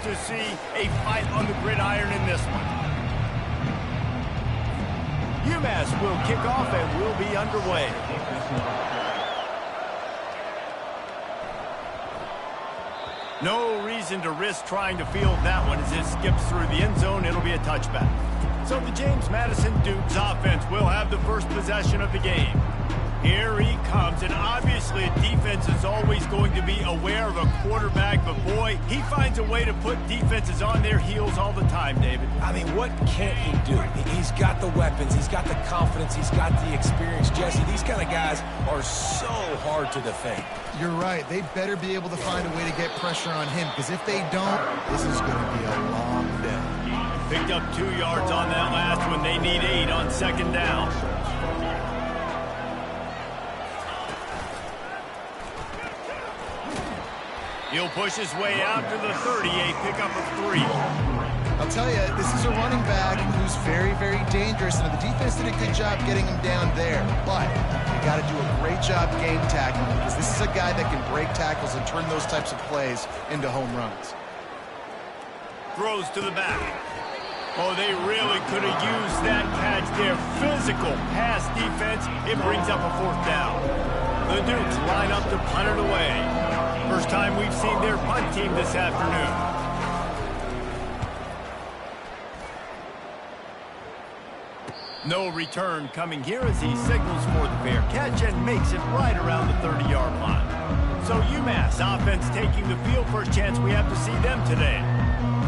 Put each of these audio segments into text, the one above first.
to see a fight on the gridiron in this one. UMASS will kick off and will be underway. No reason to risk trying to field that one as it skips through the end zone. It'll be a touchback. So the James Madison Dukes offense will have the first possession of the game. Here he comes, and obviously a defense is always going to be aware of a quarterback, but boy, he finds a way to put defenses on their heels all the time, David. I mean, what can't he do? He's got the weapons, he's got the confidence, he's got the experience. Jesse, these kind of guys are so hard to defend. You're right. They better be able to find a way to get pressure on him, because if they don't, this is going to be a long day. Picked up 2 yards on that last one. They need 8 on second down. He'll push his way out to the 30, a pickup of 3. I'll tell you, this is a running back who's very, very dangerous, and the defense did a good job getting him down there. But you got to do a great job game tackling, because this is a guy that can break tackles and turn those types of plays into home runs. Throws to the back. Oh, they really could have used that catch there. Physical pass defense. It brings up a 4th down. The Dukes line up to punt it away. First time we've seen their punt team this afternoon. No return coming here as he signals for the fair catch and makes it right around the 30-yard line. So UMass offense taking the field. First chance we have to see them today.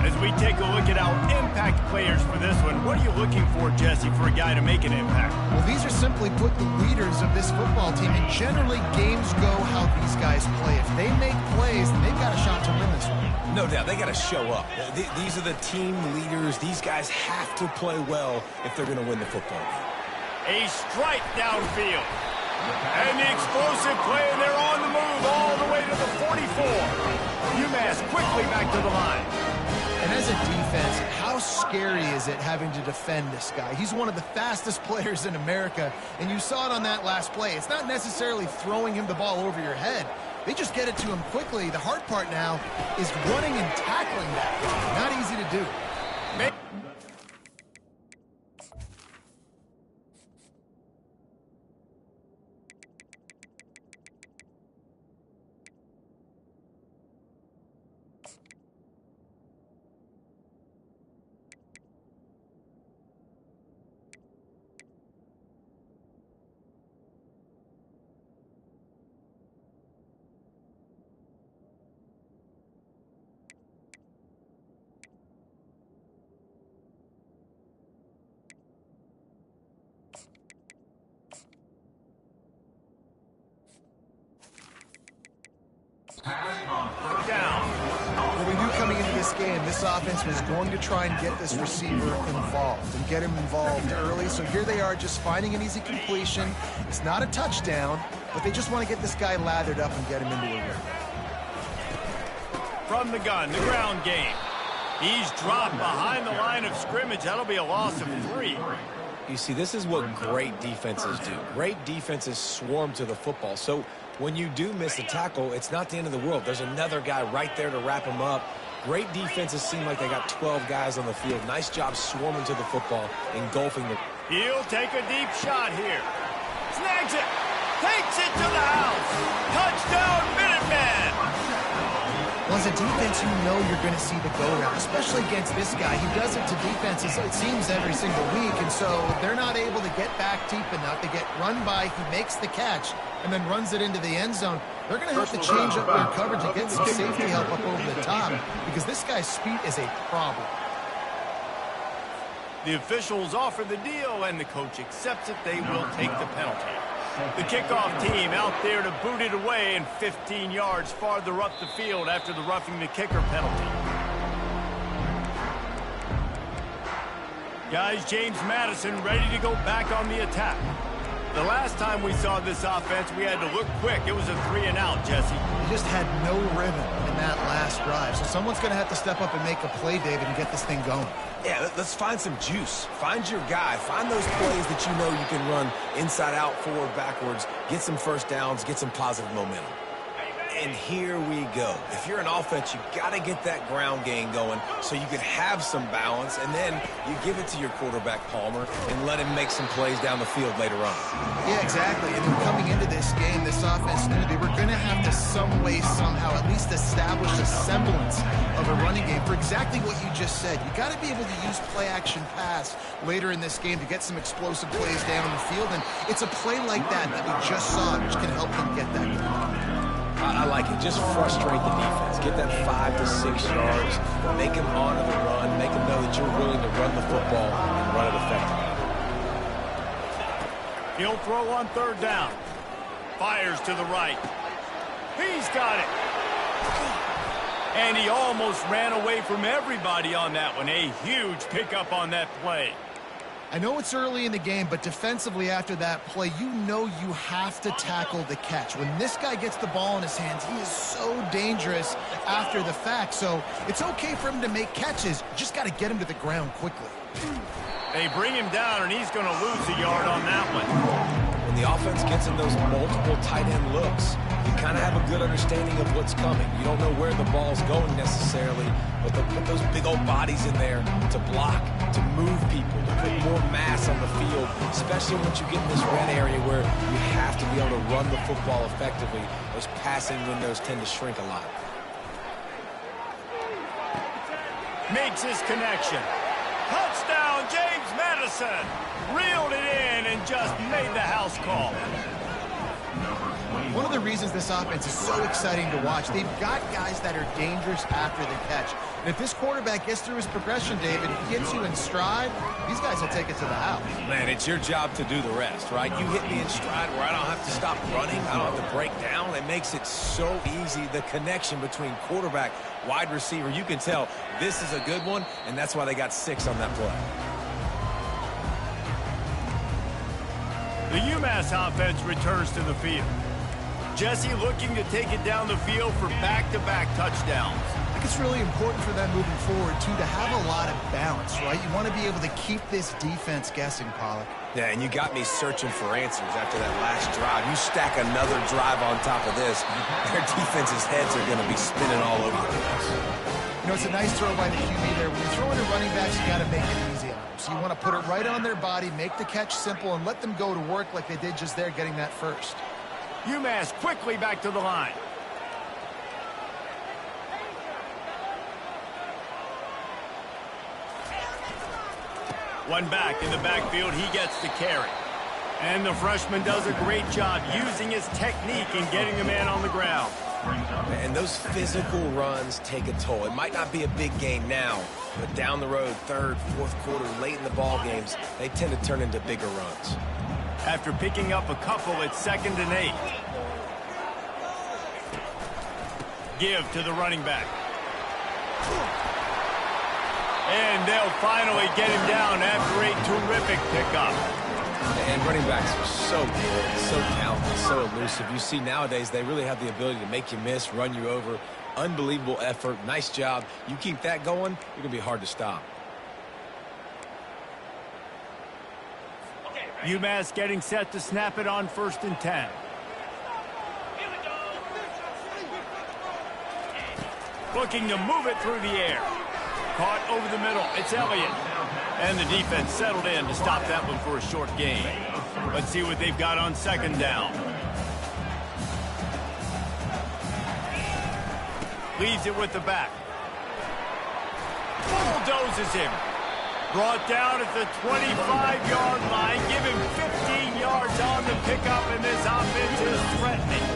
As we take a look at our impact players for this one, what are you looking for, Jesse, for a guy to make an impact? Well, these are simply put the leaders of this football team, and generally games go how these guys play. If they make plays, then they've got a shot to win this one. No doubt, they got to show up. These are the team leaders. These guys have to play well if they're going to win the football game. A strike downfield. And the explosive play, and they're on the move all the way to the 44. UMass quickly back to the line. And as a defense, how scary is it having to defend this guy? He's one of the fastest players in America, and you saw it on that last play. It's not necessarily throwing him the ball over your head. They just get it to him quickly. The hard part now is running and tackling that guy. Not easy to do. Down. Well, we knew coming into this game, this offense was going to try and get this receiver involved and get him involved early. So here they are just finding an easy completion. It's not a touchdown, but they just want to get this guy lathered up and get him into a rhythm. From the gun, the ground game. He's dropped behind the line of scrimmage. That'll be a loss of 3. You see, this is what great defenses do. Great defenses swarm to the football. So when you do miss a tackle, it's not the end of the world. There's another guy right there to wrap him up. Great defenses seem like they got 12 guys on the field. Nice job swarming to the football, engulfing the... He'll take a deep shot here. Snags it. Takes it to the house. Touchdown, Minuteman. Well, as a defense, you know you're going to see the go-round, especially against this guy. He does it to defenses, it seems, every single week, and so they're not able to get back deep enough. They get run by, he makes the catch, and then runs it into the end zone. They're going to have to change up their coverage and get some safety help up over the top, because this guy's speed is a problem. The officials offer the deal, and the coach accepts it. They will take the penalty. The kickoff team out there to boot it away, and 15 yards farther up the field after the roughing the kicker penalty. Guys, James Madison ready to go back on the attack. The last time we saw this offense, we had to look quick. It was a 3-and-out, Jesse. He just had no rhythm in that last drive. So someone's going to have to step up and make a play, David, and get this thing going. Yeah, let's find some juice. Find your guy. Find those plays that you know you can run inside out, forward, backwards. Get some first downs. Get some positive momentum. And here we go. If you're an offense, you got to get that ground game going so you can have some balance, and then you give it to your quarterback, Palmer, and let him make some plays down the field later on. Yeah, exactly. And then coming into this game, this offense knew they were going to have to some way, somehow, at least establish a semblance of a running game for exactly what you just said. You got to be able to use play-action pass later in this game to get some explosive plays down the field, and it's a play like that we just saw, which can help them get that going. I like it. Just frustrate the defense. Get that 5 to 6 yards. Make them honor the run. Make them know that you're willing to run the football and run it effectively. He'll throw on third down. Fires to the right. He's got it. And he almost ran away from everybody on that one. A huge pickup on that play. I know it's early in the game, but defensively after that play, you know you have to tackle the catch. When this guy gets the ball in his hands, he is so dangerous after the fact. So it's okay for him to make catches. You just got to get him to the ground quickly. They bring him down, and he's going to lose a yard on that one. When the offense gets in those multiple tight end looks, you kind of have a good understanding of what's coming. You don't know where the ball's going necessarily, but they'll put those big old bodies in there to block, to move people, to put more mass on the field, especially once you get in this red area where you have to be able to run the football effectively. Those passing windows tend to shrink a lot. Makes his connection. Touchdown, James Madison. Reeled it in and just made the house call. One of the reasons this offense is so exciting to watch, they've got guys that are dangerous after the catch. And if this quarterback gets through his progression, David, he gets you in stride, these guys will take it to the house. Man, it's your job to do the rest, right? You hit me in stride where I don't have to stop running. I don't have to break down. It makes it so easy, the connection between quarterback, wide receiver. You can tell this is a good one, and that's why they got 6 on that play. The UMASS offense returns to the field. Jesse looking to take it down the field for back-to-back touchdowns. I think it's really important for them moving forward, too, to have a lot of balance, right? You want to be able to keep this defense guessing, Pollock. Yeah, and you got me searching for answers after that last drive. You stack another drive on top of this, their defense's heads are going to be spinning all over the place. You know, it's a nice throw by the QB there. When you're throwing to running backs, you got to make it easy on them. So you want to put it right on their body, make the catch simple, and let them go to work like they did just there, getting that first. UMass quickly back to the line. One back in the backfield, he gets the carry. And the freshman does a great job using his technique and getting the man on the ground. And those physical runs take a toll. It might not be a big game now, but down the road, third, fourth quarter, late in the ball games, they tend to turn into bigger runs. After picking up a couple, it's 2nd and 8. Give to the running back. And they'll finally get him down after a terrific pickup. And running backs are so good, so talented, so elusive. You see nowadays they really have the ability to make you miss, run you over. Unbelievable effort. Nice job. You keep that going, you're going to be hard to stop. UMass getting set to snap it on 1st and 10. Looking to move it through the air. Caught over the middle. It's Elliott. And the defense settled in to stop that one for a short gain. Let's see what they've got on 2nd down. Leaves it with the back. Bulldozes him. Brought down at the 25-yard line. Give him 15 yards on the pickup, and this offense is threatening.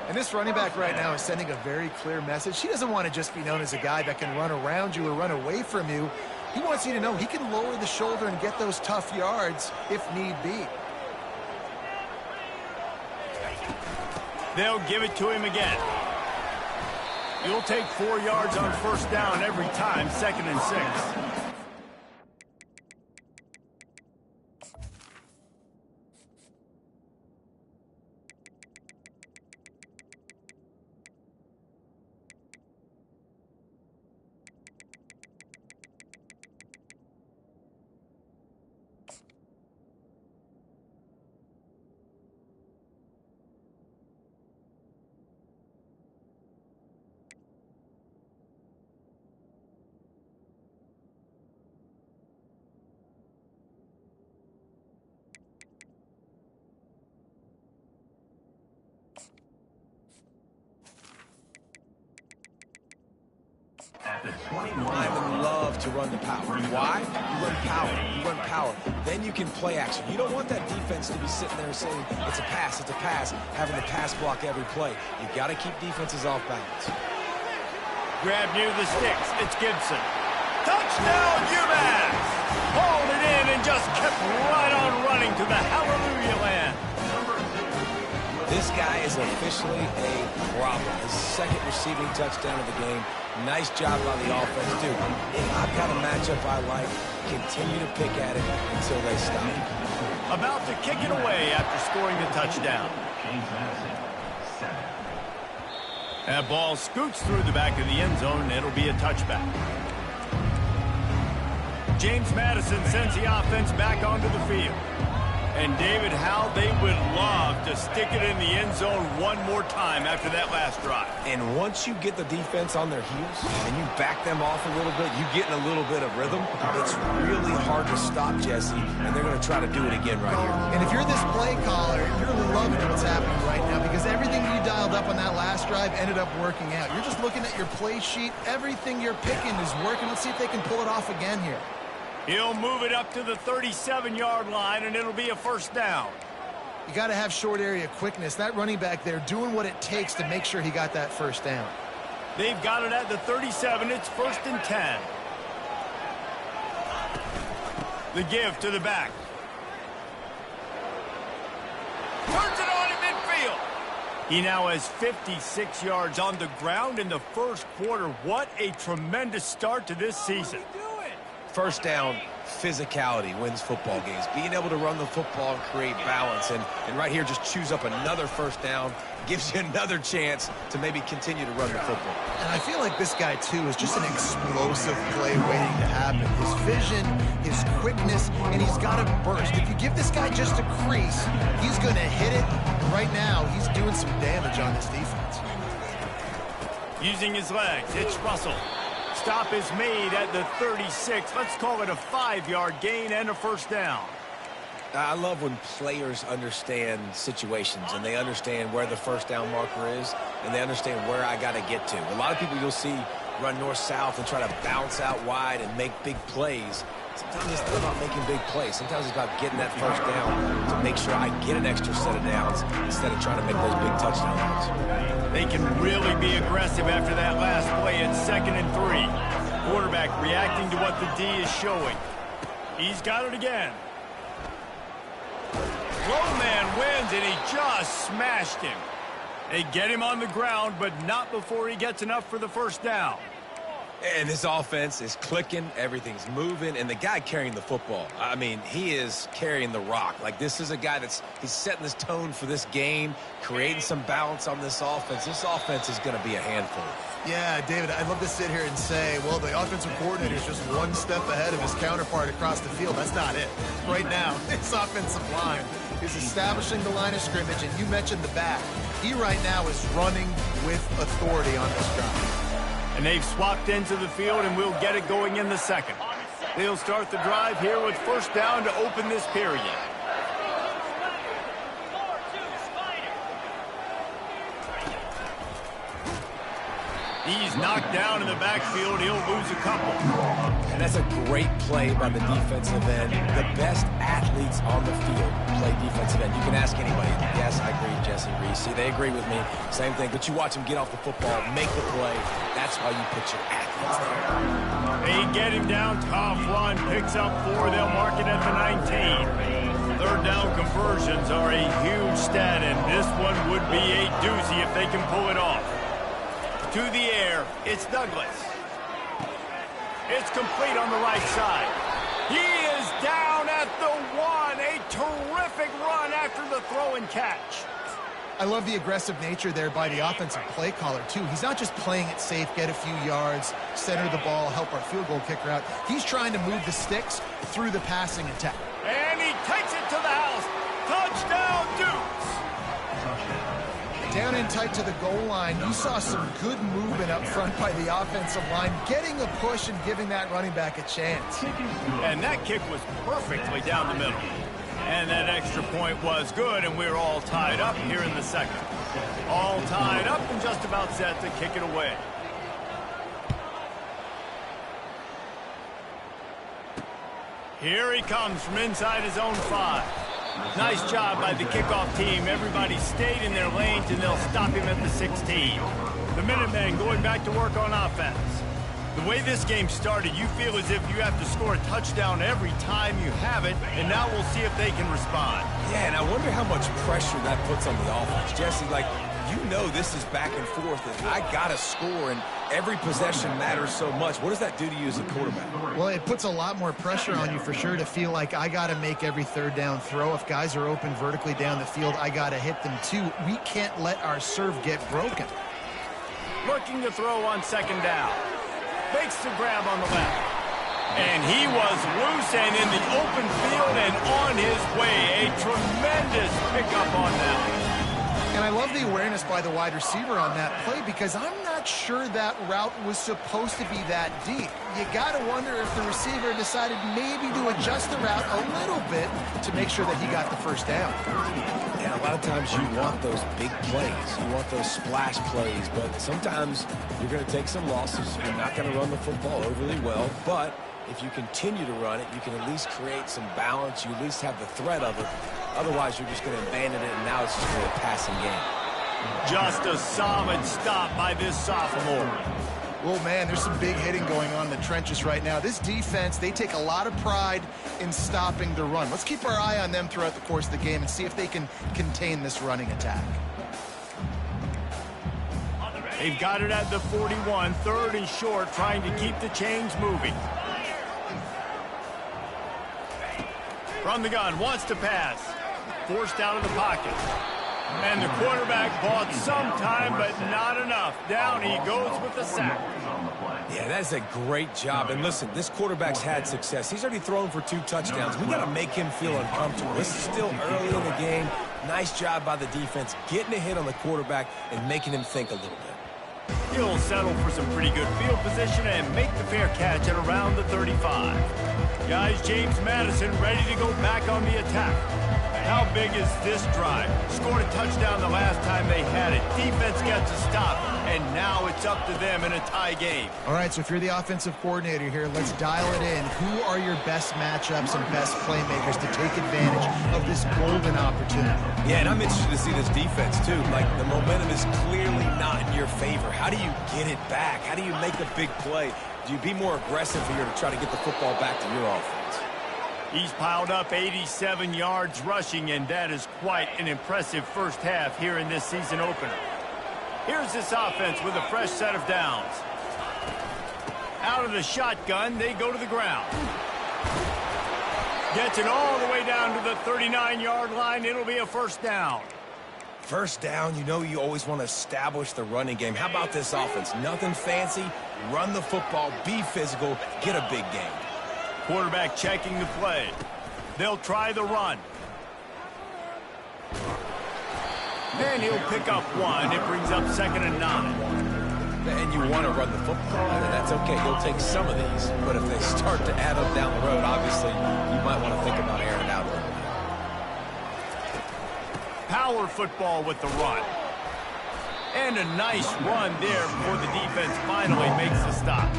And this running back right now is sending a very clear message. He doesn't want to just be known as a guy that can run around you or run away from you. He wants you to know he can lower the shoulder and get those tough yards if need be. They'll give it to him again. You'll take 4 yards on 1st down every time, 2nd and 6. I would love to run the power. Why? You run power. You run power. Then you can play action. You don't want that defense to be sitting there saying, it's a pass, having the pass block every play. You've got to keep defenses off balance. Grab near the sticks. It's Gibson. Touchdown, UMASS! Hauled it in and just kept right on running to the hallelujah land. This guy is officially a problem. His second receiving touchdown of the game. Nice job by the offense. Dude, if I've got a matchup I like, continue to pick at it until they stop. About to kick it away after scoring the touchdown. That ball scoots through the back of the end zone, and it'll be a touchback. James Madison sends the offense back onto the field. And, David, how they would love to stick it in the end zone one more time after that last drive. And once you get the defense on their heels and you back them off a little bit, you get in a little bit of rhythm, it's really hard to stop, Jesse, and they're going to try to do it again right here. And if you're this play caller, you're loving what's happening right now because everything you dialed up on that last drive ended up working out. You're just looking at your play sheet. Everything you're picking is working. Let's see if they can pull it off again here. He'll move it up to the 37-yard line, and it'll be a first down. You got to have short area quickness. That running back there doing what it takes to make sure he got that first down. They've got it at the 37. It's 1st and 10. The give to the back. Turns it on in midfield. He now has 56 yards on the ground in the first quarter. What a tremendous start to this season. First down, physicality wins football games. Being able to run the football and create balance. And right here, just choose up another first down. Gives you another chance to maybe continue to run the football. And I feel like this guy, too, is just an explosive play waiting to happen. His vision, his quickness, and he's got a burst. If you give this guy just a crease, he's going to hit it. Right now, he's doing some damage on this defense. Using his legs, it's Russell. Stop is made at the 36. Let's call it a 5-yard gain and a first down. I love when players understand situations and they understand where the first down marker is and they understand where I got to get to. A lot of people you'll see run north-south and try to bounce out wide and make big plays. Sometimes it's not about making big plays. Sometimes it's about getting that first down to make sure I get an extra set of downs instead of trying to make those big touchdown runs. They can really be aggressive after that last play. It's 2nd and 3. Quarterback reacting to what the D is showing. He's got it again. Low man wins, and he just smashed him. They get him on the ground, but not before he gets enough for the first down. And this offense is clicking, everything's moving, and the guy carrying the football, I mean, he is carrying the rock. Like, this is a guy he's setting this tone for this game, creating some balance on this offense. This offense is going to be a handful. Yeah, David, I'd love to sit here and say, well, the offensive coordinator is just one step ahead of his counterpart across the field. That's not it. Right now, this offensive line is establishing the line of scrimmage, and you mentioned the back. He right now is running with authority on this drive. And they've swapped into the field, and we'll get it going in the second. They'll start the drive here with first down to open this period. He's knocked down in the backfield. He'll lose a couple. And that's a great play by the defensive end. The best athletes on the field play defensive end. You can ask anybody. Yes, I agree, Jesse Reese. See, they agree with me. Same thing. But you watch them get off the football, make the play. That's why you put your athletes there. They get him down. Tough run. Picks up 4. They'll mark it at the 19. Third down conversions are a huge stat, and this one would be a doozy if they can pull it off. To the air, it's Douglas. It's complete on the right side. He is down at the 1. A terrific run after the throw and catch. I love the aggressive nature there by the offensive play caller, too. He's not just playing it safe, get a few yards, center the ball, help our field goal kicker out. He's trying to move the sticks through the passing attack. And he takes it to the house. Touchdown, Dukes. Down in tight to the goal line, you saw some good movement up front by the offensive line, getting a push and giving that running back a chance. And that kick was perfectly down the middle. And that extra point was good, and we're all tied up here in the second. All tied up and just about set to kick it away. Here he comes from inside his own 5. Nice job by the kickoff team. Everybody stayed in their lanes, and they'll stop him at the 16. The Minutemen going back to work on offense. The way this game started, you feel as if you have to score a touchdown every time you have it, and now we'll see if they can respond. Yeah, and I wonder how much pressure that puts on the offense. Jesse, like, you know this is back and forth, and I got to score, and every possession matters so much. What does that do to you as a quarterback? Well, it puts a lot more pressure on you for sure to feel like I got to make every third down throw. If guys are open vertically down the field, I got to hit them too. We can't let our serve get broken. Looking to throw on second down. Makes the grab on the left. And he was loose and in the open field and on his way. A tremendous pickup on that. And I love the awareness by the wide receiver on that play because I'm not sure that route was supposed to be that deep. You got to wonder if the receiver decided maybe to adjust the route a little bit to make sure that he got the first down. Yeah, a lot of times you want those big plays. You want those splash plays, but sometimes you're going to take some losses. You're not going to run the football overly well, but if you continue to run it, you can at least create some balance. You at least have the threat of it. Otherwise, you're just going to abandon it, and now it's just going to be a passing game. Just a solid stop by this sophomore. Oh, man, there's some big hitting going on in the trenches right now. This defense, they take a lot of pride in stopping the run. Let's keep our eye on them throughout the course of the game and see if they can contain this running attack. They've got it at the 41, 3rd and short, trying to keep the chains moving. From the gun, wants to pass. Forced out of the pocket. And the quarterback bought some time, but not enough. Down he goes with the sack. Yeah, that's a great job. And listen, this quarterback's had success. He's already thrown for 2 touchdowns. We got to make him feel uncomfortable. This is still early in the game. Nice job by the defense, getting a hit on the quarterback and making him think a little bit. He'll settle for some pretty good field position and make the fair catch at around the 35. Guys, James Madison ready to go back on the attack. How big is this drive? Scored a touchdown the last time they had it. Defense gets a stop, and now it's up to them in a tie game. All right, so if you're the offensive coordinator here, let's dial it in. Who are your best matchups and best playmakers to take advantage of this golden opportunity? Yeah, and I'm interested to see this defense, too. Like, the momentum is clearly not in your favor. How do you get it back? How do you make a big play? Do you be more aggressive here to try to get the football back to your offense? He's piled up 87 yards rushing, and that is quite an impressive first half here in this season opener. Here's this offense with a fresh set of downs. Out of the shotgun, they go to the ground. Gets it all the way down to the 39-yard line. It'll be a first down. First down, you know you always want to establish the running game. How about this offense? Nothing fancy. Run the football, be physical, get a big game. Quarterback checking the play. They'll try the run. And he'll pick up 1. It brings up 2nd and 9. And you want to run the football, and that's okay. You'll take some of these. But if they start to add up down the road, obviously, you might want to think about airing out a little bit. Power football with the run. And a nice run there before the defense finally makes the stop.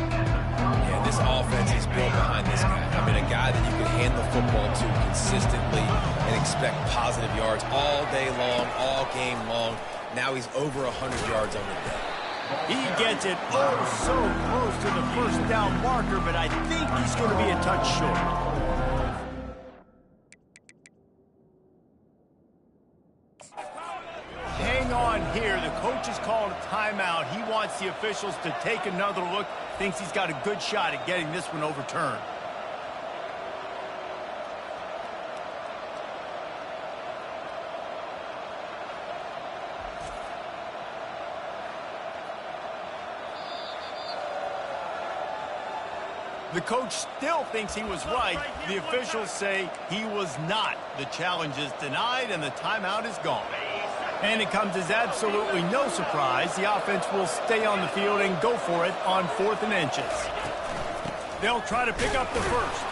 Yeah, this offense is built behind this guy. I mean, a guy that you can hand the football to consistently and expect positive yards all day long, all game long. Now he's over 100 yards on the day. He gets it oh so close to the first down marker, but I think he's going to be a touch short. Hang on here. The coach has called a timeout. He wants the officials to take another look. Thinks he's got a good shot at getting this one overturned. The coach still thinks he was right. The officials say he was not. The challenge is denied, and the timeout is gone. And it comes as absolutely no surprise. The offense will stay on the field and go for it on 4th and inches. They'll try to pick up the first.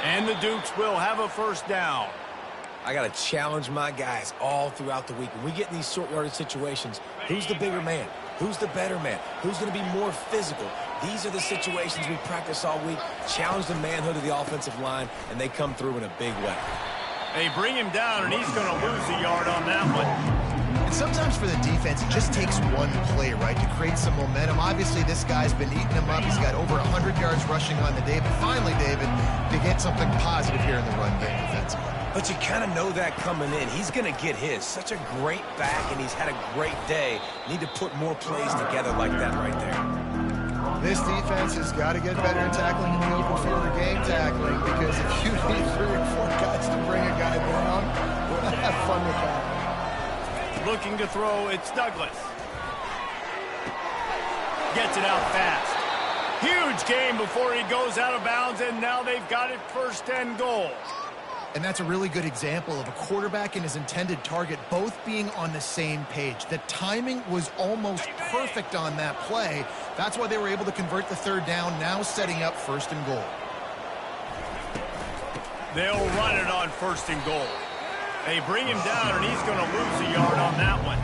And the Dukes will have a first down. I got to challenge my guys all throughout the week. When we get in these short yardage situations, who's the bigger man? Who's the better man? Who's going to be more physical? These are the situations we practice all week. Challenge the manhood of the offensive line, and they come through in a big way. They bring him down, and he's going to lose a yard on that one. And sometimes for the defense, it just takes one play, right, to create some momentum. Obviously, this guy's been eating him up. He's got over 100 yards rushing on the day. But finally, David, to get something positive here in the run game defensively. But you kind of know that coming in. He's going to get his. Such a great back, and he's had a great day. Need to put more plays together like that right there. This defense has got to get better at tackling in the open field or game tackling, because if you need 3 or 4 guys to bring a guy down, have fun with that. Looking to throw, it's Douglas. Gets it out fast. Huge gain before he goes out of bounds, and now they've got it 1st and goal. And that's a really good example of a quarterback and his intended target both being on the same page. The timing was almost perfect on that play. That's why they were able to convert the 3rd down, now setting up 1st and goal. They'll run it on 1st and goal. They bring him down, and he's going to lose a yard on that one.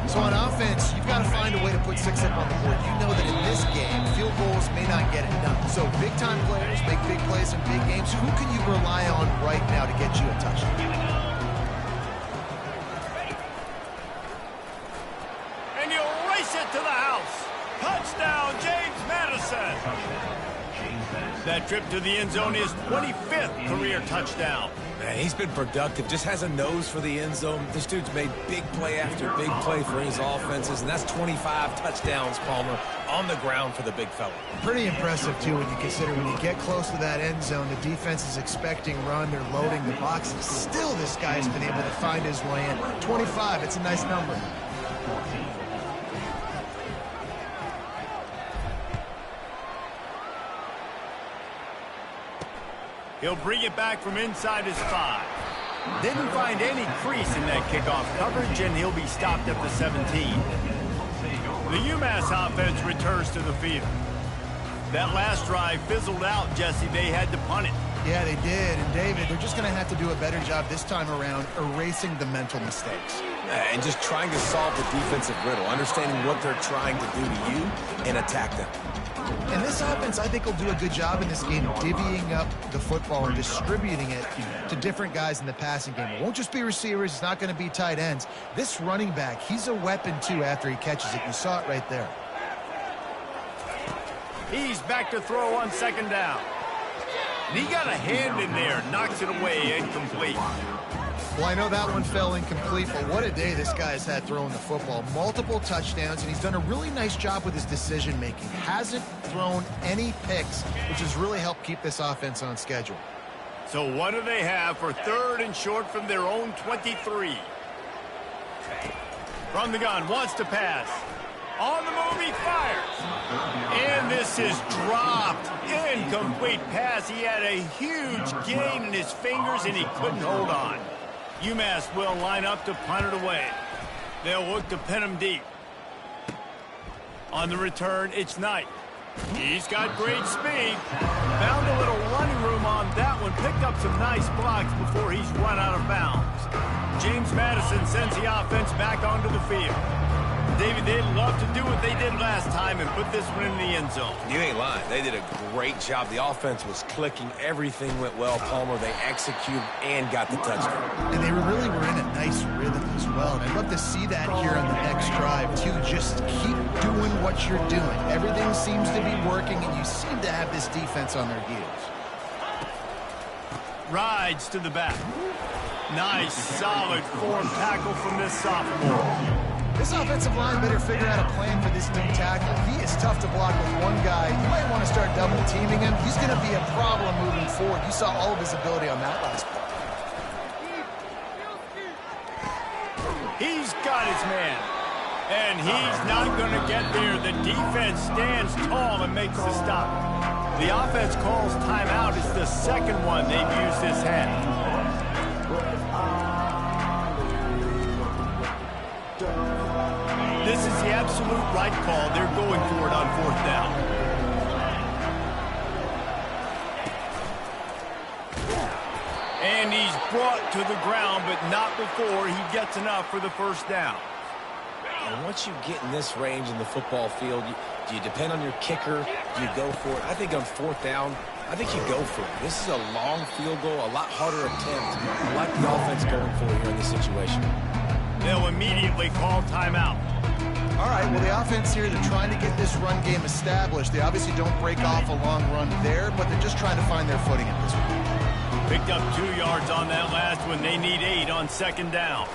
So on offense, you've got to find a way to put 6 up on the board. You know that in this game, field goals may not get it done. So big-time players make big plays in big games. Who can you rely on right now to get you a touchdown? And he'll race it to the house. Touchdown, James Madison. That trip to the end zone is 25th career touchdown. Man, he's been productive, just has a nose for the end zone. This dude's made big play after big play for his offenses, and that's 25 touchdowns, Palmer, on the ground for the big fella. Pretty impressive, too, when you consider when you get close to that end zone, the defense is expecting run, they're loading the boxes. Still, this guy's been able to find his way in. 25, it's a nice number. He'll bring it back from inside his 5. Didn't find any crease in that kickoff coverage, and he'll be stopped at the 17. The UMASS offense returns to the field. That last drive fizzled out, Jesse. They had to punt it. Yeah, they did. And, David, they're just going to have to do a better job this time around erasing the mental mistakes. And just trying to solve the defensive riddle, understanding what they're trying to do to you and attack them. And this offense, I think, will do a good job in this game divvying up the football and distributing it to different guys in the passing game. It won't just be receivers. It's not going to be tight ends. This running back, he's a weapon, too, after he catches it. You saw it right there. He's back to throw on 2nd down. And he got a hand in there, knocks it away, incomplete. Well, I know that one fell incomplete, but what a day this guy's had throwing the football. Multiple touchdowns, and he's done a really nice job with his decision-making. Hasn't thrown any picks, which has really helped keep this offense on schedule. So what do they have for 3rd and short from their own 23? From the gun, wants to pass. On the move, he fires. And this is dropped. Incomplete pass. He had a huge gain in his fingers, and he couldn't hold on. UMass will line up to punt it away. They'll look to pin him deep. On the return, it's Knight. He's got great speed. Found a little running room on that one. Picked up some nice blocks before he's run out of bounds. James Madison sends the offense back onto the field. David, they'd love to do what they did last time and put this one in the end zone. You ain't lying. They did a great job. The offense was clicking. Everything went well, Palmer. They executed and got the touchdown. And they really were in a nice rhythm as well. And I'd love to see that here on the next drive, too. Just keep doing what you're doing. Everything seems to be working, and you seem to have this defense on their heels. Rides to the back. Nice, solid form tackle from this sophomore. This offensive line better figure out a plan for this new tackle. He is tough to block with one guy. You might want to start double teaming him. He's going to be a problem moving forward. You saw all of his ability on that last play. He's got his man. And he's not going to get there. The defense stands tall and makes the stop. The offense calls timeout. It's the 2nd one they've used this half. This is the absolute right call. They're going for it on 4th down. And he's brought to the ground, but not before he gets enough for the 1st down. And once you get in this range in the football field, Do you depend on your kicker? Do you go for it? I think on 4th down, I think you go for it. This is a long field goal, a lot harder attempt. I like the offense going for it here in this situation. They'll immediately call timeout. All right, well, the offense here, they're trying to get this run game established. They obviously don't break off a long run there, but they're just trying to find their footing at this point. Picked up 2 yards on that last one. They need 8 on 2nd down.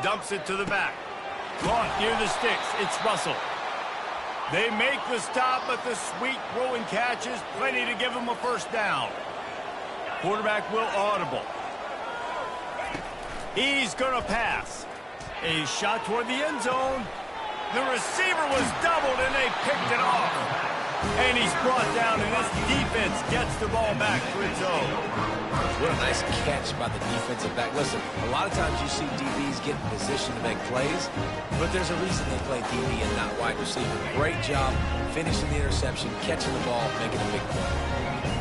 Dumps it to the back. Caught near the sticks. It's Russell. They make the stop, but the sweet throwing catch is plenty to give them a 1st down. Quarterback will audible. He's going to pass. A shot toward the end zone. The receiver was doubled, and they picked it off. And he's brought down, and this defense gets the ball back to its own. What a nice catch by the defensive back. Listen, a lot of times you see DBs get in position to make plays, but there's a reason they play DB and not wide receiver. Great job finishing the interception, catching the ball, making a big play.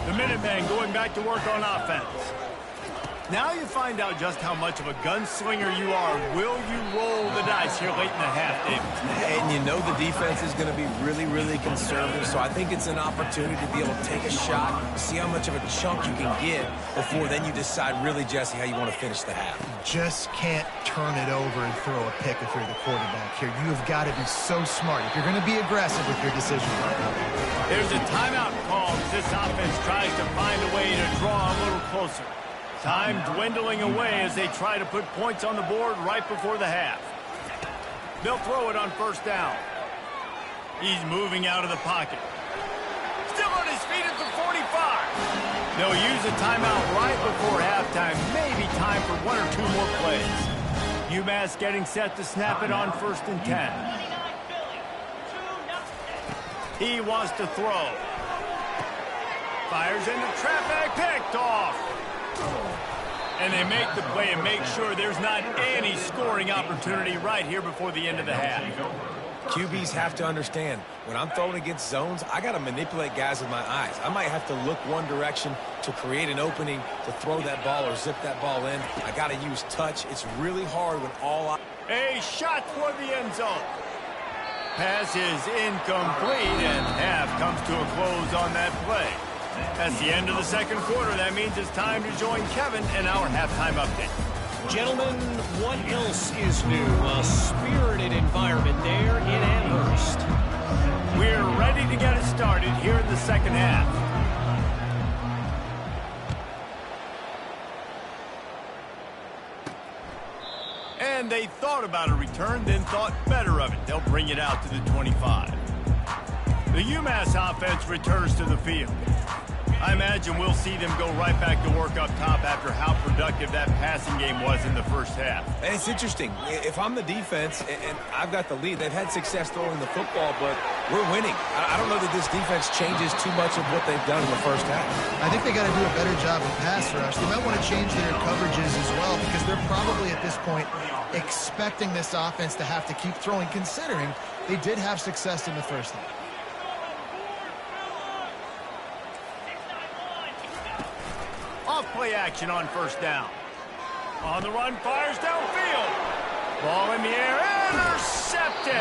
The Minutemen going back to work on offense. Now you find out just how much of a gunslinger you are. Will you roll the dice here late in the half, David? And you know the defense is going to be really, really conservative, so I think it's an opportunity to be able to take a shot, see how much of a chunk you can get before then you decide really, Jesse, how you want to finish the half. Just can't turn it over and throw a pick if you're the quarterback here. You have got to be so smart if you're going to be aggressive with your decision. There's a timeout call as this offense tries to find a way to draw a little closer. Time dwindling away as they try to put points on the board right before the half. They'll throw it on 1st down. He's moving out of the pocket. Still on his feet at the 45. They'll use a timeout right before halftime. Maybe time for 1 or 2 more plays. UMass getting set to snap it on 1st and 10. He wants to throw. Fires into trap bag, picked off. And they make the play and make sure there's not any scoring opportunity right here before the end of the half. QBs have to understand, when I'm throwing against zones, I got to manipulate guys with my eyes. I might have to look one direction to create an opening to throw that ball or zip that ball in. I got to use touch. It's really hard when all I... A shot toward the end zone. Pass is incomplete, and half comes to a close on that play. That's the end of the 2nd quarter. That means it's time to join Kevin in our halftime update. Gentlemen, what else is new? A spirited environment there in Amherst. We're ready to get it started here in the 2nd half. And they thought about a return, then thought better of it. They'll bring it out to the 25. The UMass offense returns to the field. I imagine we'll see them go right back to work up top after how productive that passing game was in the 1st half. And it's interesting. If I'm the defense and I've got the lead, they've had success throwing the football, but we're winning. I don't know that this defense changes too much of what they've done in the 1st half. I think they got to do a better job of pass rush. They might want to change their coverages as well because they're probably at this point expecting this offense to have to keep throwing, considering they did have success in the 1st half. Off-play action on 1st down. On the run, fires downfield. Ball in the air, intercepted.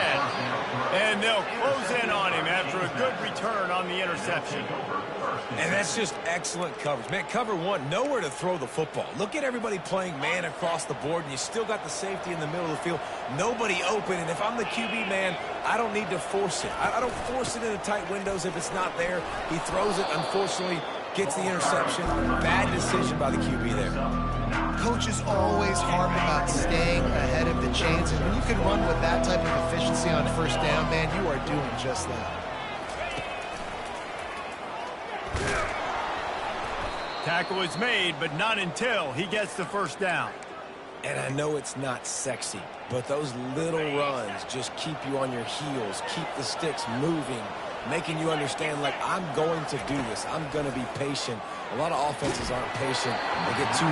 And they'll close in on him after a good return on the interception. And that's just excellent coverage. Man, cover 1, nowhere to throw the football. Look at everybody playing man across the board, and you still got the safety in the middle of the field. Nobody open, and if I'm the QB, man, I don't need to force it. I don't force it into tight windows if it's not there. He throws it, unfortunately, gets the interception. Bad decision by the QB there. Coaches always harp about staying ahead of the chains, and when you can run with that type of efficiency on 1st down, man, you are doing just that. Tackle is made, but not until he gets the 1st down. And I know it's not sexy, but those little runs just keep you on your heels, keep the sticks moving, making you understand, like, I'm going to do this. I'm going to be patient. A lot of offenses aren't patient. They get too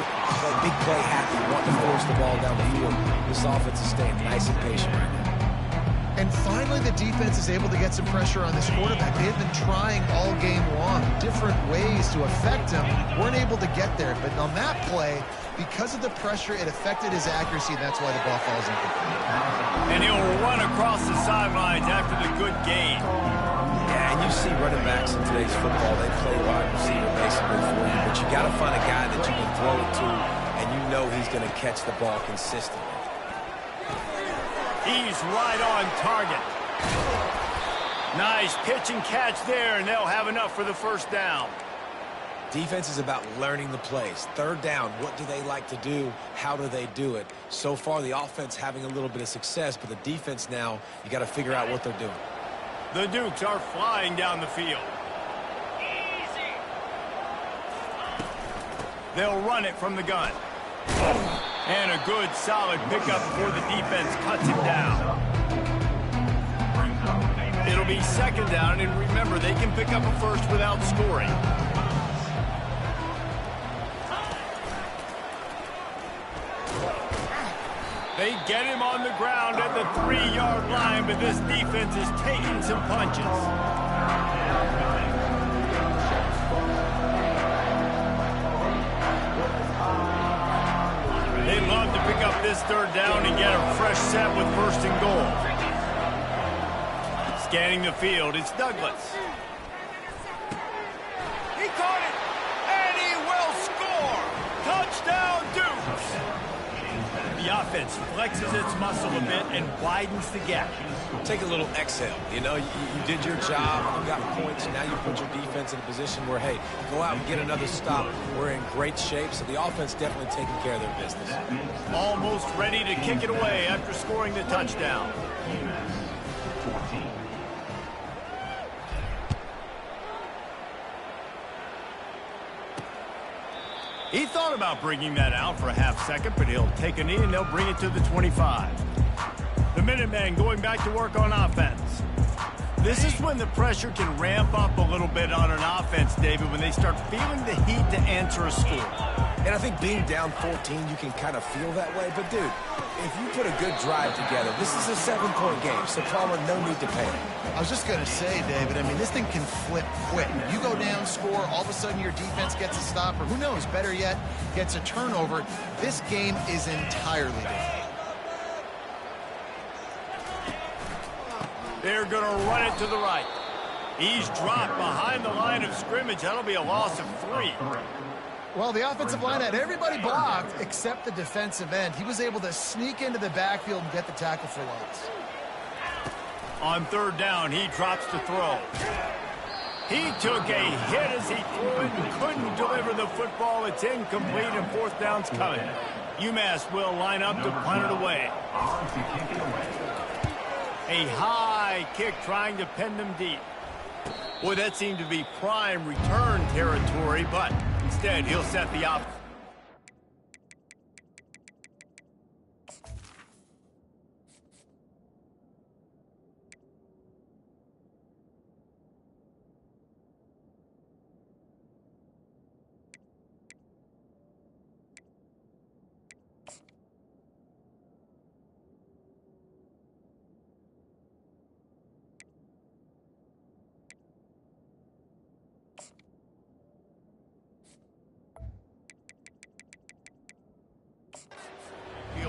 big play happy, wanting to force the ball down the field. This offense is staying nice and patient right now. And finally, the defense is able to get some pressure on this quarterback. They have been trying all game long, different ways to affect him. Weren't able to get there. But on that play, because of the pressure, it affected his accuracy. That's why the ball falls incomplete. And he'll run across the sidelines after the good gain. Yeah, and you see running backs in today's football, they play wide receiver basically for you. But you got to find a guy that you can throw it to, and you know he's going to catch the ball consistently. He's right on target. Nice pitch and catch there, and they'll have enough for the first down. Defense is about learning the plays. Third down, what do they like to do? How do they do it? So far, the offense having a little bit of success, but the defense now, you got to figure out what they're doing. The Dukes are flying down the field. They'll run it from the gun. And a good, solid pickup before the defense cuts it down. It'll be second down, and remember, they can pick up a first without scoring. They get him on the ground at the 3-yard line, but this defense is taking some punches. They'd love to pick up this third down and get a fresh set with first and goal. Scanning the field, it's Douglas. He caught it, and he will score! Touchdown, Dukes! The offense flexes its muscle a bit and widens the gap. Take a little exhale. You know, you did your job. You got points. Now you put your defense in a position where, hey, go out and get another stop. We're in great shape, so the offense definitely taking care of their business. Almost ready to kick it away after scoring the touchdown. He thought about bringing that out for a half second, but he'll take a knee and they'll bring it to the 25. The Minutemen going back to work on offense. This is when the pressure can ramp up a little bit on an offense, David, when they start feeling the heat to answer a score. And I think being down 14, you can kind of feel that way. But, dude, if you put a good drive together, this is a 7-point game, so Palmer, no need to panic. I was just going to say, David, I mean, this thing can flip quick. You go down, score, all of a sudden your defense gets a stop, or who knows, better yet, gets a turnover. This game is entirely different. They're going to run it to the right. He's dropped behind the line of scrimmage. That'll be a loss of 3. Well, the offensive line had everybody blocked except the defensive end. He was able to sneak into the backfield and get the tackle for loss. On third down, he drops to throw. He took a hit as he threw it and couldn't deliver the football. It's incomplete, and fourth down's coming. UMass will line up to punt it away. A high kick trying to pin them deep. Boy, that seemed to be prime return territory, but instead he'll set the up.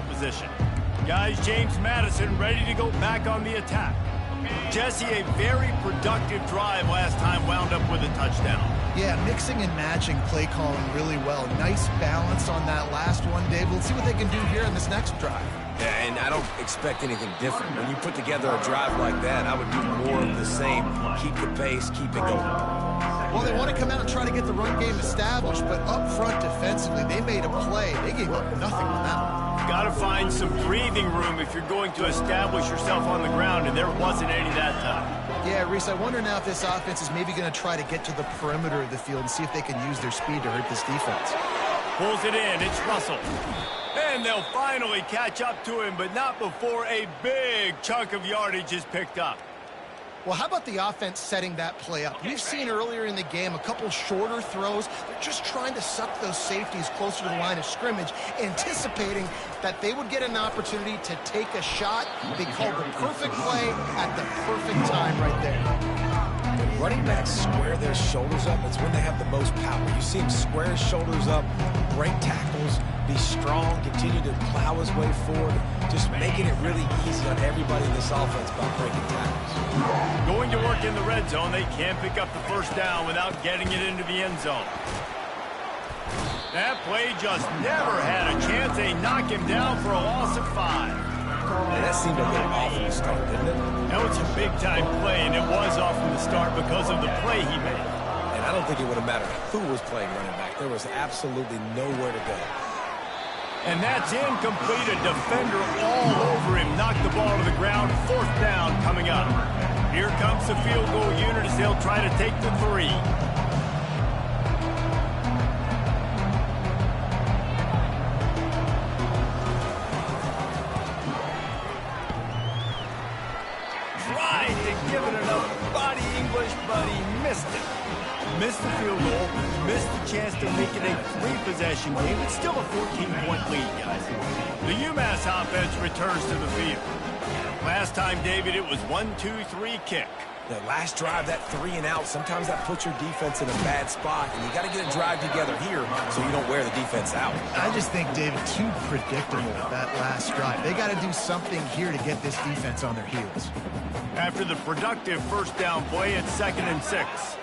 Position. Guys, James Madison ready to go back on the attack. Jesse, a very productive drive last time, wound up with a touchdown. Yeah, mixing and matching play calling really well. Nice balance on that last one, Dave. Let's see what they can do here in this next drive. Yeah, and I don't expect anything different. When you put together a drive like that, I would do more of the same. Keep the pace, keep it going. Well, they want to come out and try to get the run game established, but up front defensively, they made a play. They gave up nothing on that one. Got to find some breathing room if you're going to establish yourself on the ground, and there wasn't any that time. Yeah, Reese, I wonder now if this offense is maybe going to try to get to the perimeter of the field and see if they can use their speed to hurt this defense. Pulls it in. It's Russell. And they'll finally catch up to him, but not before a big chunk of yardage is picked up. Well, how about the offense setting that play up? We've seen earlier in the game a couple shorter throws. They're just trying to suck those safeties closer to the line of scrimmage, anticipating that they would get an opportunity to take a shot. They called the perfect play at the perfect time right there. When running backs square their shoulders up, it's when they have the most power. You see him square his shoulders up, break tackles, be strong, continue to plow his way forward, just making it really easy on everybody in this offense by breaking tackles. Going to work in the red zone, they can't pick up the first down without getting it into the end zone. That play just never had a chance. They knock him down for a loss of 5. Man, that seemed like an awful start, didn't it? That was a big-time play, and it was off from the start because of the play he made. And I don't think it would have mattered who was playing running back. There was absolutely nowhere to go. And that's incomplete. A defender all over him. Knocked the ball to the ground. 4th down coming up. Here comes the field goal unit as they'll try to take the 3. Tried to give it enough body English, but he missed it. Missed the field goal, missed the chance to make it a 3-possession game. It's still a 14-point lead, guys. The UMASS offense returns to the field. Last time, David, it was 1-2-3 kick. That last drive, that 3 and out, sometimes that puts your defense in a bad spot, and you got to get a drive together here so you don't wear the defense out. I just think, David, too predictable, that last drive. They got to do something here to get this defense on their heels. After the productive first down play, it's 2nd and 6.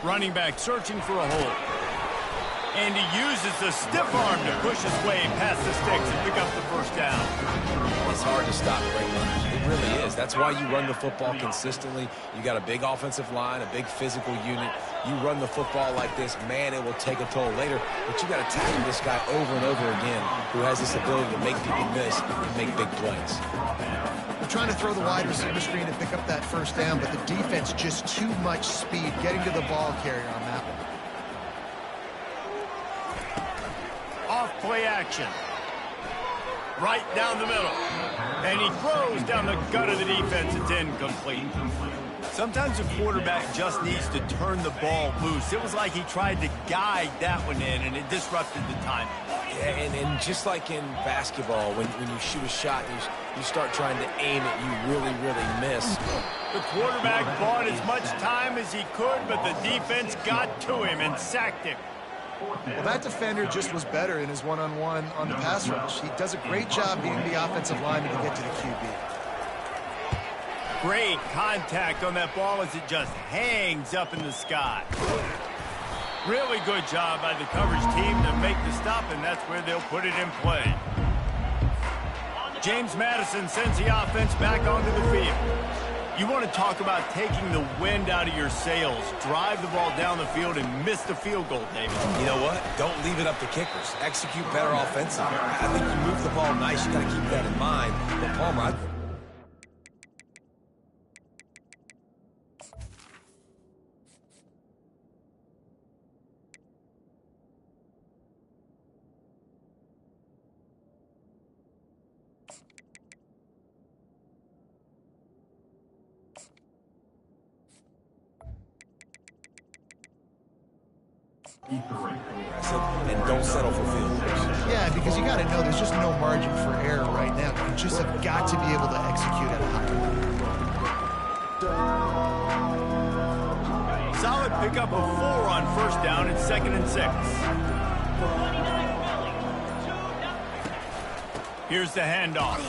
Running back searching for a hole. And he uses the stiff arm to push his way past the sticks and pick up the first down. It's hard to stop great runners. It really is. That's why you run the football consistently. You got a big offensive line, a big physical unit. You run the football like this, man, it will take a toll later. But you got to tackle this guy over and over again who has this ability to make people miss and make big plays. They're trying to throw the wide receiver screen to pick up that first down, but the defense just too much speed getting to the ball carrier on that one. Off play action. Right down the middle. And he throws down the gut of the defense. It's incomplete. Sometimes a quarterback just needs to turn the ball loose. It was like he tried to guide that one in, and it disrupted the time. Yeah, and just like in basketball, when you shoot a shot, you start trying to aim it, you really, really miss. The quarterback bought as much time as he could, but the defense got to him and sacked him. Well, that defender just was better in his one-on-one on the pass rush. He does a great job being the offensive lineman to get to the QB. Great contact on that ball as it just hangs up in the sky. Really good job by the coverage team to make the stop, and that's where they'll put it in play. James Madison sends the offense back onto the field. You want to talk about taking the wind out of your sails. Drive the ball down the field and miss the field goal, David. You know what? Don't leave it up to kickers. Execute better offensively. I think you move the ball nice. You got to keep that in mind. But Palmer, and don't settle for field goals. Yeah, because you got to know there's just no margin for error right now. You just have got to be able to execute at a high level. Solid pickup of 4 on first down. It's 2nd and 6. Here's the handoff.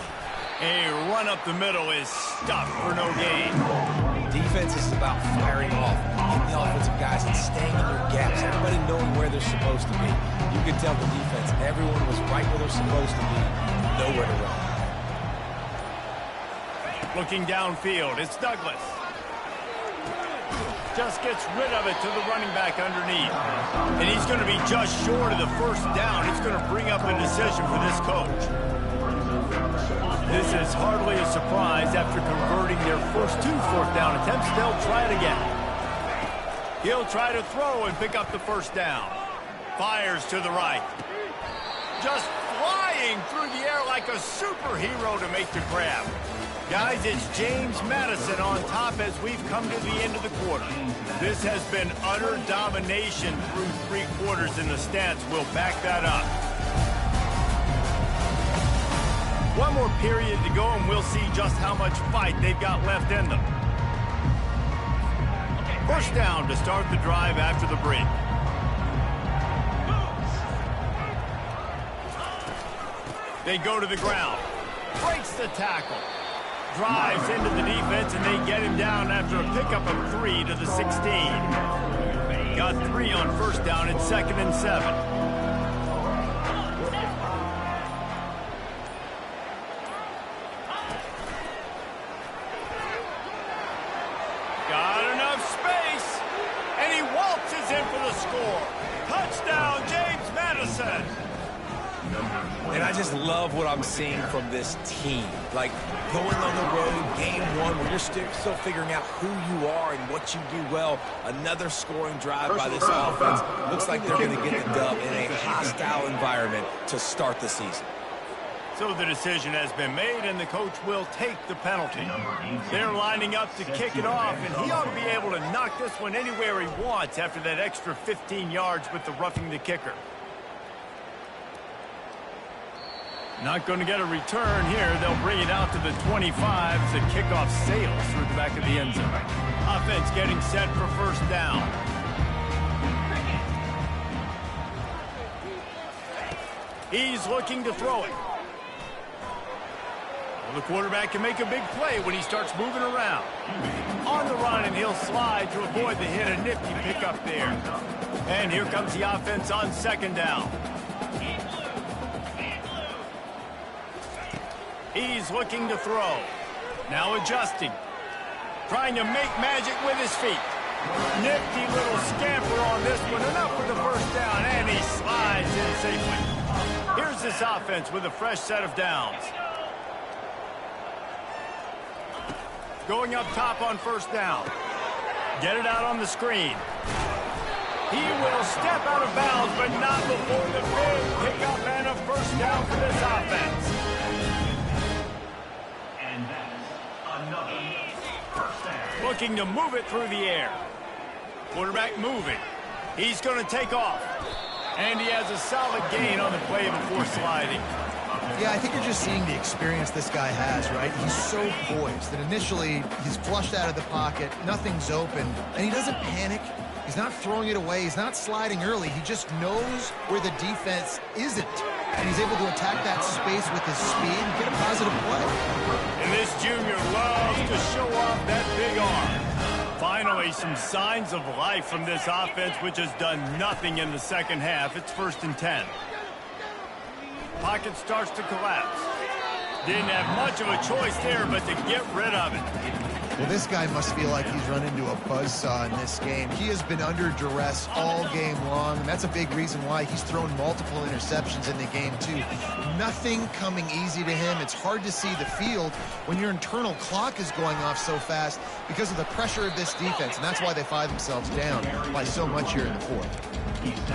A run up the middle is stopped for no gain. Defense is about firing off, hitting the offensive guys and staying in their gaps. Everybody knowing where they're supposed to be. You can tell the defense, everyone was right where they're supposed to be, nowhere to run. Looking downfield, it's Douglas. Just gets rid of it to the running back underneath. And he's going to be just short of the first down. It's going to bring up a decision for this coach. This is hardly a surprise. After converting their first 2 fourth down attempts, they'll try it again. He'll try to throw and pick up the first down. Fires to the right. Just flying through the air like a superhero to make the grab. Guys, it's James Madison on top as we've come to the end of the quarter. This has been utter domination through 3 quarters, and the stats will back that up. One more period to go, and we'll see just how much fight they've got left in them. First down to start the drive after the break. They go to the ground. Breaks the tackle. Drives into the defense, and they get him down after a pickup of 3 to the 16. Got 3 on first down. It's 2nd and 7. Got enough space, and he waltzes in for the score. Touchdown, James Madison. And I just love what I'm seeing from this team. Like, going on the road, game 1, where you're still figuring out who you are and what you do well. Another scoring drive by this offense. Looks like they're going to get the dub in a hostile environment to start the season. So the decision has been made, and the coach will take the penalty. They're lining up to kick it off, and he ought to be able to knock this one anywhere he wants after that extra 15 yards with the roughing the kicker. Not going to get a return here. They'll bring it out to the 25 as the kickoff sails through the back of the end zone. Offense getting set for first down. He's looking to throw it. Well, the quarterback can make a big play when he starts moving around. On the run, and he'll slide to avoid the hit. A nifty pickup there. And here comes the offense on 2nd down. He's looking to throw. Now adjusting. Trying to make magic with his feet. Nifty little scamper on this one. Enough for the first down, and he slides in safely. Here's this offense with a fresh set of downs. Going up top on first down. Get it out on the screen. He will step out of bounds, but not before the big pickup and a first down for this offense. Looking to move it through the air. Quarterback moving. He's going to take off. And he has a solid gain on the play before sliding. Yeah, I think you're just seeing the experience this guy has, right? He's so poised that initially he's flushed out of the pocket, nothing's open, and he doesn't panic. He's not throwing it away. He's not sliding early. He just knows where the defense isn't. And he's able to attack that space with his speed and get a positive play. And this junior loves to show off that big arm. Finally, some signs of life from this offense, which has done nothing in the second half. It's 1st and 10. Pocket starts to collapse. Didn't have much of a choice there, but to get rid of it. Well, this guy must feel like he's run into a buzzsaw in this game. He has been under duress all game long, and that's a big reason why he's thrown multiple interceptions in the game, too. Nothing coming easy to him. It's hard to see the field when your internal clock is going off so fast because of the pressure of this defense, and that's why they find themselves down by so much here in the 4th.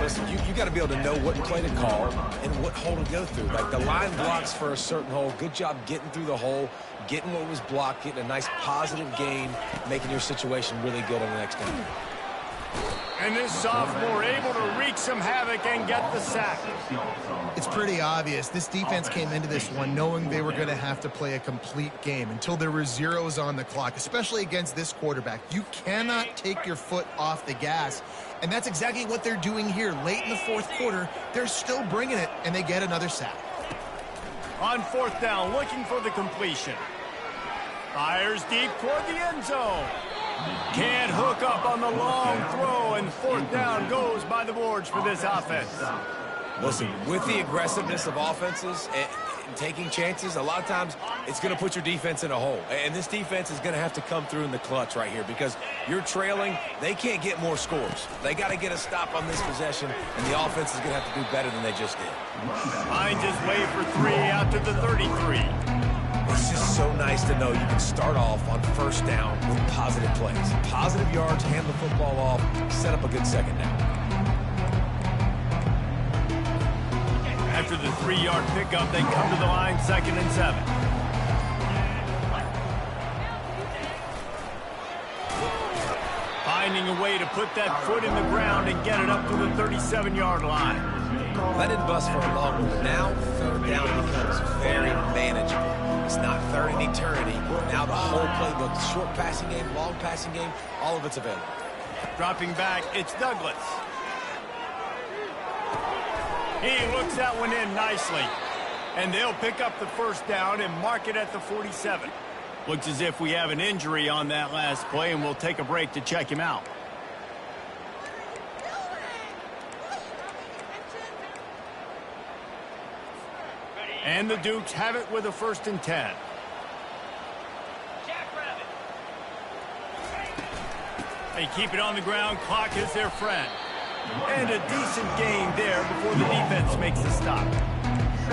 Listen, you got to be able to know what play to call and what hole to go through. Like, the line blocks for a certain hole. Good job getting through the hole, getting what was blocked, getting a nice positive gain, making your situation really good on the next down. And this sophomore able to wreak some havoc and get the sack. It's pretty obvious. This defense came into this one knowing they were going to have to play a complete game until there were zeros on the clock, especially against this quarterback. You cannot take your foot off the gas, and that's exactly what they're doing here. Late in the 4th quarter, they're still bringing it, and they get another sack. On 4th down, looking for the completion. Fires deep toward the end zone. Can't hook up on the long throw, and 4th down goes by the boards for this offense. Listen, with the aggressiveness of offenses and taking chances, a lot of times it's going to put your defense in a hole. And this defense is going to have to come through in the clutch right here because you're trailing. They can't get more scores. They got to get a stop on this possession, and the offense is going to have to do better than they just did. Finds his way for 3 out to the 33. It's just so nice to know you can start off on first down with positive plays. Positive yards, hand the football off, set up a good second down. After the 3-yard pickup, they come to the line 2nd and 7. Finding a way to put that foot in the ground and get it up to the 37-yard line. That didn't bust for a long one. Now, 3rd down becomes very manageable. It's not 3rd in eternity. Now the whole playbook, short passing game, long passing game, all of it's available. Dropping back, it's Douglas. He looks that one in nicely. And they'll pick up the 1st down and mark it at the 47. Looks as if we have an injury on that last play, and we'll take a break to check him out. And the Dukes have it with a 1st and 10. They keep it on the ground. Clock is their friend. And a decent gain there before the defense makes a stop.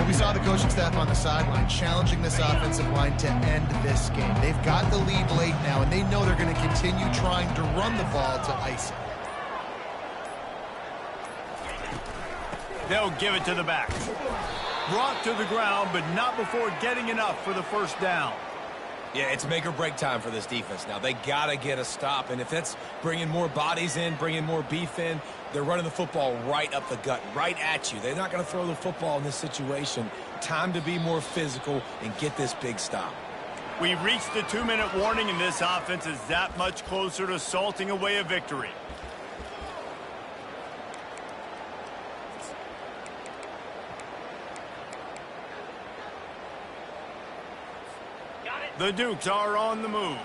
We saw the coaching staff on the sideline challenging this offensive line to end this game. They've got the lead late now, and they know they're going to continue trying to run the ball to ice it. They'll give it to the back. Brought to the ground, but not before getting enough for the 1st down. Yeah, it's make or break time for this defense now. They got to get a stop, and if that's bringing more bodies in, bringing more beef in, they're running the football right up the gut, right at you. They're not going to throw the football in this situation. Time to be more physical and get this big stop. We've reached the 2-minute warning, and this offense is that much closer to salting away a victory. The Dukes are on the move.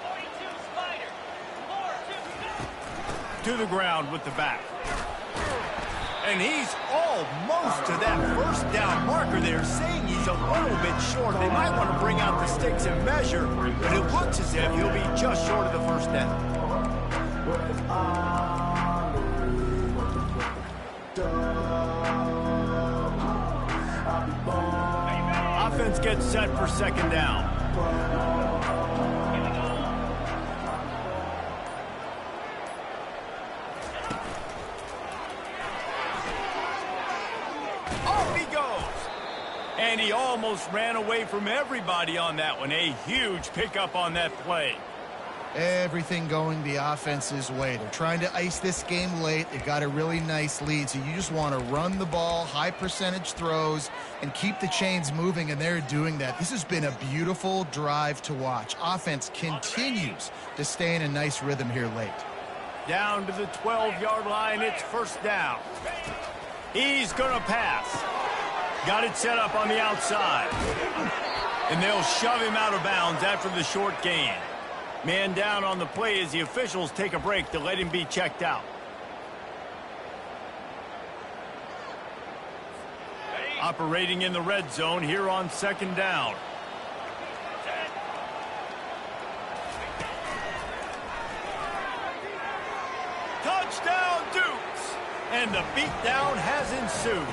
42 Spider. 4-2. To the ground with the back. And he's almost to that 1st down marker there, saying he's a little bit short. They might want to bring out the sticks and measure, but it looks as if he'll be just short of the 1st down. Offense gets set for 2nd down. Off he goes. And he almost ran away from everybody on that one. A huge pickup on that play. Everything going the offense's way. They're trying to ice this game late. They've got a really nice lead, so you just want to run the ball, high percentage throws, and keep the chains moving, and they're doing that. This has been a beautiful drive to watch. Offense continues to stay in a nice rhythm here late. Down to the 12-yard line, it's 1st down. He's going to pass. Got it set up on the outside. And they'll shove him out of bounds after the short gain. Man down on the play as the officials take a break to let him be checked out. Operating in the red zone here on 2nd down. Touchdown, Dukes! And the beatdown has ensued.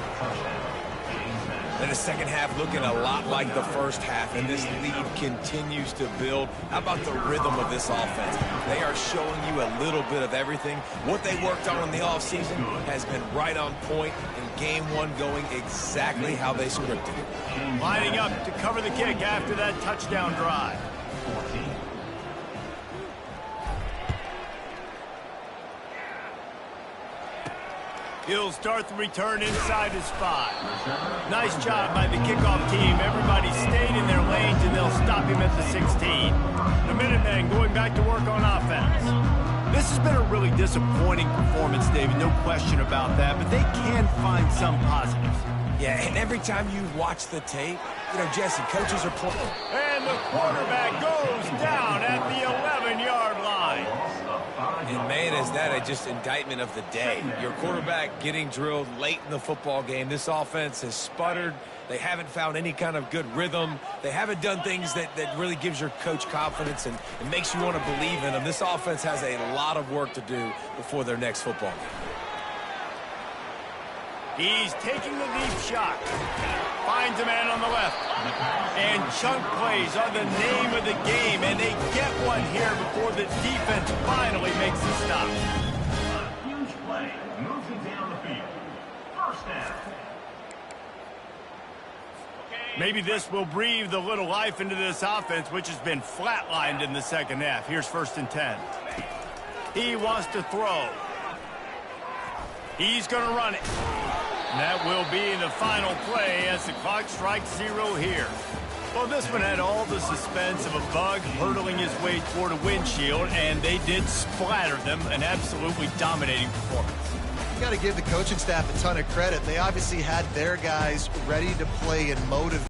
And the 2nd half looking a lot like the 1st half, and this lead continues to build. How about the rhythm of this offense? They are showing you a little bit of everything. What they worked on in the offseason has been right on point, and game 1 going exactly how they scripted it. Lining up to cover the kick after that touchdown drive. He'll start the return inside his 5. Nice job by the kickoff team. Everybody stayed in their lanes, and they'll stop him at the 16. The Minutemen going back to work on offense. This has been a really disappointing performance, David, no question about that, but they can find some positives. Yeah, and every time you watch the tape, you know, Jesse, coaches are pulling. And the quarterback goes down at the 11-yard line. And, man, is that just indictment of the day. Your quarterback getting drilled late in the football game. This offense has sputtered. They haven't found any kind of good rhythm. They haven't done things that really gives your coach confidence and it makes you want to believe in them. This offense has a lot of work to do before their next football game. He's taking the deep shot. Finds a man on the left. And chunk plays are the name of the game, and they get one here before the defense finally makes the stop. Huge play moves him down the field. Maybe this will breathe a little life into this offense, which has been flatlined in the second half. Here's 1st and 10. He wants to throw. He's going to run it. And that will be the final play as the clock strikes 0 here. Well, this one had all the suspense of a bug hurtling his way toward a windshield, and they did splatter them. An absolutely dominating performance. You got to give the coaching staff a ton of credit. They obviously had their guys ready to play and motivate.